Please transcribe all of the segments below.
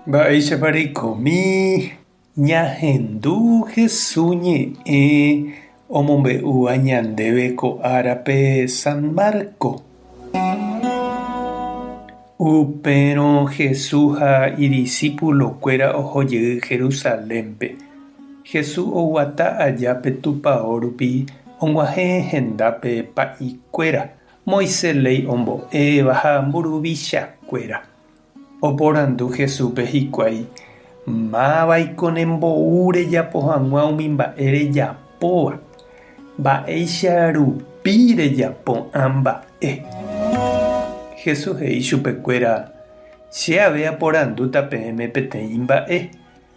Mba'eichapareikomi ñahendu Jesús ñe'ẽ omombe'úva ñandéve ko árape San Marco. Upérõ Jesús ha idiscípulokuéra ohojey Jerusalénpe. Jesús oguata aja petupão rupi og̃uahẽ hendápe pa'ĩkuéra Moisés ley ombo'éva ha mburuvichakuéra. Oporandu Jesúspe hikuái mávapiko nembou rejapo hag̃ua umi mba'e rejapóva. Mba'éicha rupi rejapo'ã mba'e. Jesús he'i chupekuéra: che ave aporandúta peẽme peteĩ mba'e,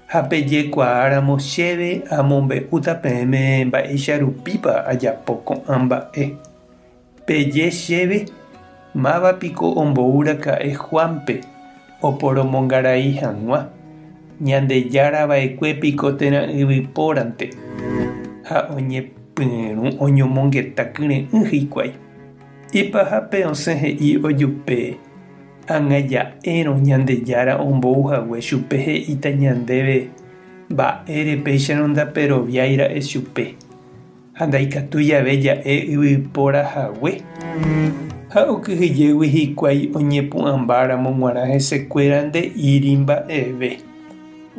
ha pejekuaáramo chéve amombe'úta peẽme mba'éicha rupípa ajapo ko'ã mba'e. Peje chéve mávapiko ombouraka'e Juanpe oporomongarai hag̃ua, Ñandejárava'ekuépiko térã yvypórante, ha oñepyrũ oñomongetakyra'ỹ hikuái. Ipahápe osẽ he'i ojupe: ag̃aia'érõ Ñandejára ombouhague chupe he'íta ñandéve mba'ére péicharõ ndaperoviáira'e chupe, ha ndaikatúi jave ja'e yvypórahague. Ha okyhyjégui hikuái oñepu'ãmbáramo g̃uarã hesekuéra nde'íri mba'eve.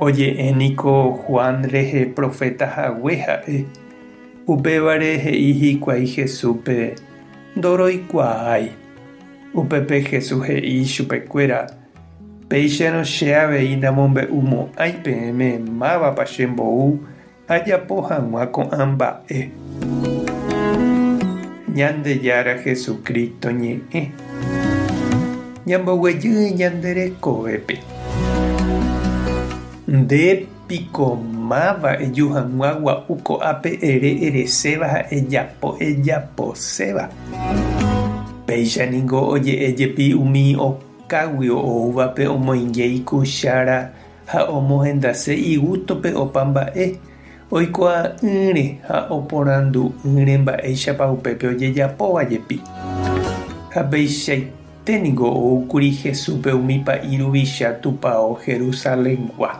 Oje'éniko Juan rehe profetahague ha'e. Upévare he'i hikuái Jesúspe: ndoroikuaái. Upépe Jesús he'i chupekuéra: péicharõ che avei namombe'umo'ãi peẽme mávapa chembou ajapo hag̃ua ko'ã mba'e. Ñandejára Jesucristo ñe'ẽ ñamboguejýi ñande rekovépe. Ndépiko máva'eju hag̃ua gua'u ko'ápe ere ereséva ha ejaposéva. Péichaniko oje'éjepi umi okágui oúvape omoingéi kuchára ha omohendase igútope opa mba'e. Oikuaa'ỹre ha oporandu'ỹre mba'éichapa upépe ojejapóvajepi. Ha péichaiténiko oúkuri Jesúspe umi pa'i ruvicha tupão Jerusaléngua.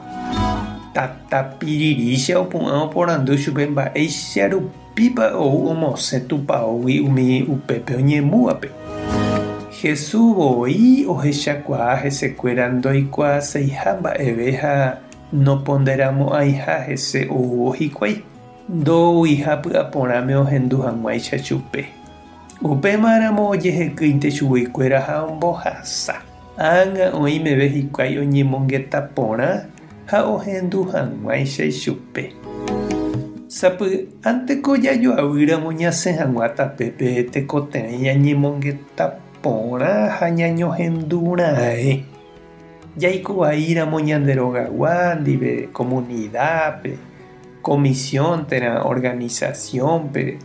Tatapirícha opu'ã oporandu chupe mba'éicha rupípa ou omosẽ tupãógui umi upépe oñemúvape. Jesús voi ohechakuaa hesekuéra ndoikuaaseiha mba'eve ha noponderamo'ãiha hese ouvo hikuái. Ndoúiha py'aporãme ohendu hag̃uáicha chupe. Upémaramo ojehekýinte chuguikuéra ha ombohasa. Ág̃a oĩmeve hikuái oñemongetãporã ha ohendu hag̃uáicha chupe. Sapy'ánteko jajoavýramo ñasẽ hag̃ua tapépe tekotevẽ ñañemongetãporã ha ñañohendurãe. Jaikovaíramo ñande rogagua ndive comunidadpe, comisión térã organizaciónpe.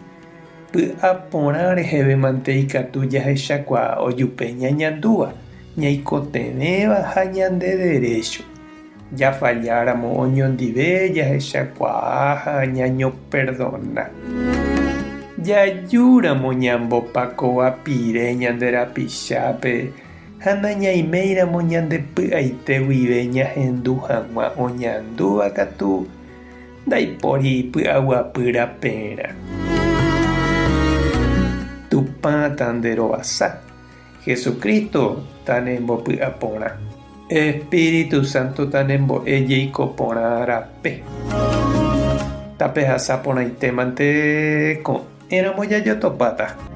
Py'aporã rehevemante ikatu jahechakuaa ojupe ñañandúva, ñaikotevéva ha ñande derecho. Jafalláramo oñondive jahechakuaa ha ñañoperdona. Jajúramo ñambopakóvapire ñande rapichápe ha nañaiméiramo ñande py'aite guive ñahendu hag̃ua oñandúva katu ndaipóri py'aguapy rapérã. Tupãta nde roasa. Jesucristo tanembopy'aporã. Espíritu Santo tanembo'e jeiko porã rape. Tape hasaporãitémante ko'ẽramo jajotopáta.